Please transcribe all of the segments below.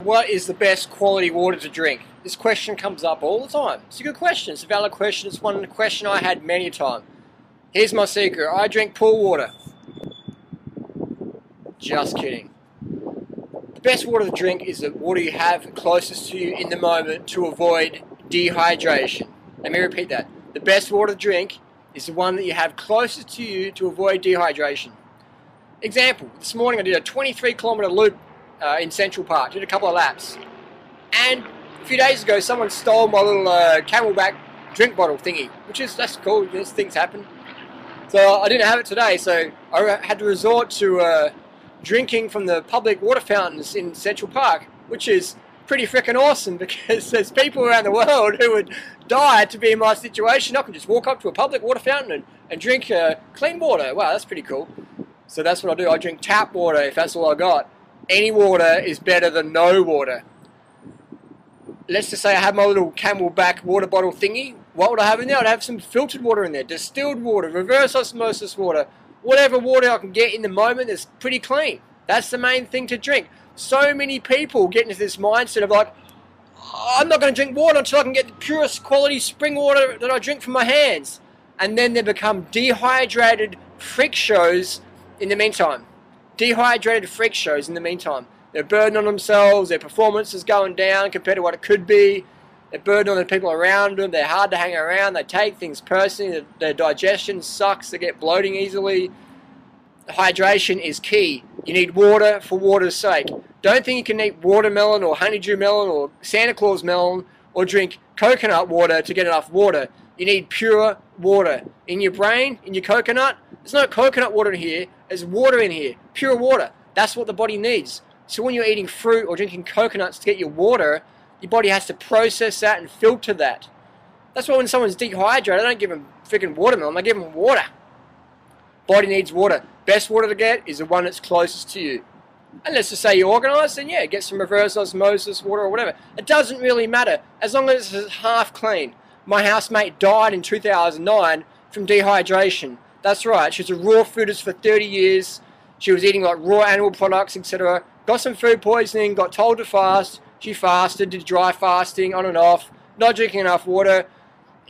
What is the best quality water to drink? This question comes up all the time. It's a good question. It's a valid question. It's one question I had many a time. Here's my secret. I drink pool water. Just kidding. The best water to drink is the water you have closest to you in the moment to avoid dehydration. Let me repeat that. The best water to drink is the one that you have closest to you to avoid dehydration. Example, this morning I did a 23-kilometer loop in Central Park, did a couple of laps, and a few days ago someone stole my little Camelback drink bottle thingy, that's cool. These things happen. So I didn't have it today, so I had to resort to drinking from the public water fountains in Central Park, which is pretty freaking awesome because there's people around the world who would die to be in my situation. I can just walk up to a public water fountain and drink clean water. Wow, that's pretty cool. So that's what I do. I drink tap water if that's all I got. Any water is better than no water. Let's just say I have my little Camelback water bottle thingy. What would I have in there? I'd have some filtered water in there, distilled water, reverse osmosis water, whatever water I can get in the moment that's pretty clean. That's the main thing to drink. So many people get into this mindset of like, oh, I'm not going to drink water until I can get the purest quality spring water that I drink from my hands. And then they become dehydrated freak shows in the meantime. Dehydrated freak shows in the meantime. They're burdened on themselves, their performance is going down compared to what it could be. They're burdened on the people around them, they're hard to hang around, they take things personally, their digestion sucks, they get bloating easily. Hydration is key. You need water for water's sake. Don't think you can eat watermelon or honeydew melon or Santa Claus melon or drink coconut water to get enough water. You need pure water. In your brain, in your coconut, there's no coconut water in here, there's water in here. Pure water. That's what the body needs. So when you're eating fruit or drinking coconuts to get your water, your body has to process that and filter that. That's why when someone's dehydrated, I don't give them freaking watermelon, I give them water. Body needs water. Best water to get is the one that's closest to you. And let's just say you're organised, then yeah, get some reverse osmosis water or whatever. It doesn't really matter, as long as it's half clean. My housemate died in 2009 from dehydration. That's right, she was a raw foodist for 30 years. She was eating like raw animal products, etc. Got some food poisoning, got told to fast. She fasted, did dry fasting on and off, not drinking enough water.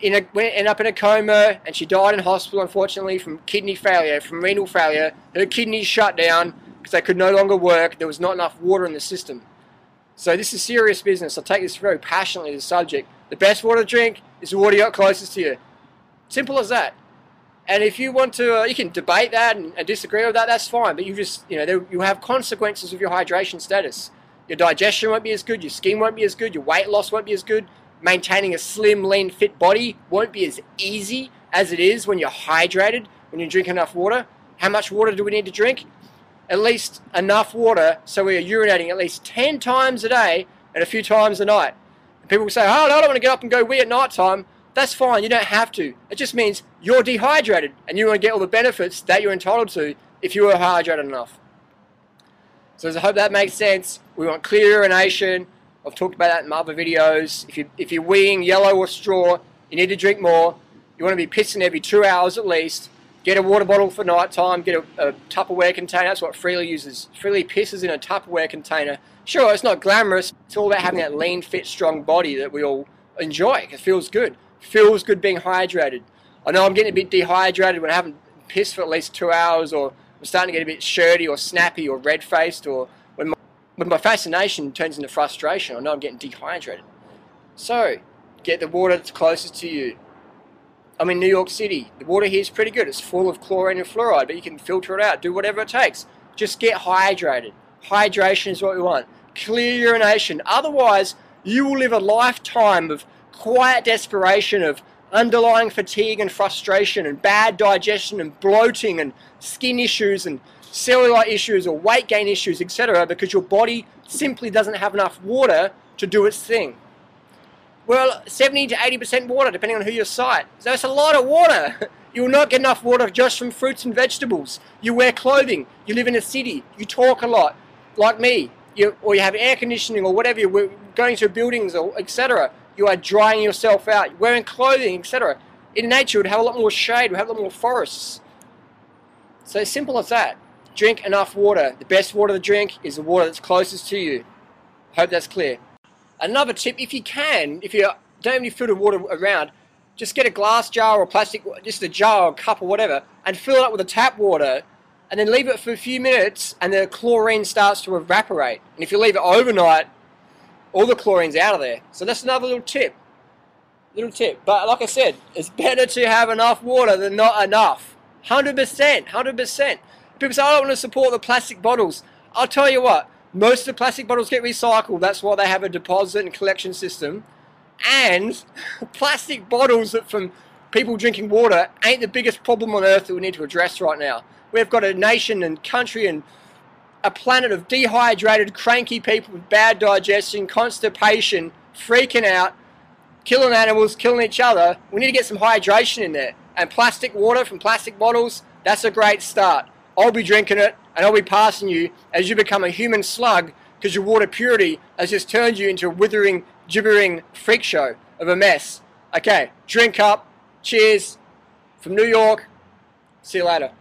Ended up in a coma, and she died in hospital, unfortunately, from kidney failure, from renal failure. Her kidneys shut down because they could no longer work. There was not enough water in the system. So this is serious business. I take this very passionately, this subject. The best water to drink is the water you got closest to you. Simple as that. And if you want to, you can debate that and disagree with that, that's fine. But you just, you have consequences of your hydration status. Your digestion won't be as good, your skin won't be as good, your weight loss won't be as good. Maintaining a slim, lean, fit body won't be as easy as it is when you're hydrated, when you drink enough water. How much water do we need to drink? At least enough water so we are urinating at least 10 times a day and a few times a night. And people will say, oh, I don't want to get up and go wee at night time. That's fine, you don't have to. It just means you're dehydrated and you want to get all the benefits that you're entitled to if you are hydrated enough. So I hope that makes sense. We want clear urination. I've talked about that in my other videos. If you're weeing yellow or straw, you need to drink more. You want to be pissing every 2 hours at least. Get a water bottle for night time. Get a Tupperware container. That's what Freelee uses. Freelee pisses in a Tupperware container. Sure, it's not glamorous. It's all about having that lean, fit, strong body that we all enjoy. It feels good. Feels good being hydrated. I know I'm getting a bit dehydrated when I haven't pissed for at least 2 hours, or I'm starting to get a bit shirty or snappy or red-faced, or when my fascination turns into frustration, I know I'm getting dehydrated. So, get the water that's closest to you. I'm in New York City. The water here is pretty good. It's full of chlorine and fluoride, but you can filter it out. Do whatever it takes. Just get hydrated. Hydration is what we want. Clear urination. Otherwise, you will live a lifetime of quiet desperation, of underlying fatigue and frustration and bad digestion and bloating and skin issues and cellular issues or weight gain issues, etc., because your body simply doesn't have enough water to do its thing. Well, 70 to 80% water, depending on who you cite. So that's a lot of water. You will not get enough water just from fruits and vegetables. You wear clothing. You live in a city. You talk a lot, like me. Or you have air conditioning or whatever. You're going to buildings, or etc. You are drying yourself out. You're wearing clothing, etc. In nature, it would have a lot more shade. It would have a lot more forests. So simple as that. Drink enough water. The best water to drink is the water that's closest to you. Hope that's clear. Another tip, if you can, if you don't have any filtered water around, just get a glass jar or plastic, just a jar or a cup or whatever, and fill it up with the tap water, and then leave it for a few minutes, and the chlorine starts to evaporate. And if you leave it overnight, all the chlorine's out of there. So that's another little tip. But like I said, it's better to have enough water than not enough. 100%, 100%. People say, I don't want to support the plastic bottles. I'll tell you what, most of the plastic bottles get recycled. That's why they have a deposit and collection system. And plastic bottles from people drinking water ain't the biggest problem on earth that we need to address right now. We've got a nation and country and a planet of dehydrated, cranky people with bad digestion, constipation, freaking out, killing animals, killing each other. We need to get some hydration in there. And plastic water from plastic bottles, that's a great start. I'll be drinking it, and I'll be passing you as you become a human slug, because your water purity has just turned you into a withering, gibbering freak show of a mess. Okay, drink up. Cheers. From New York. See you later.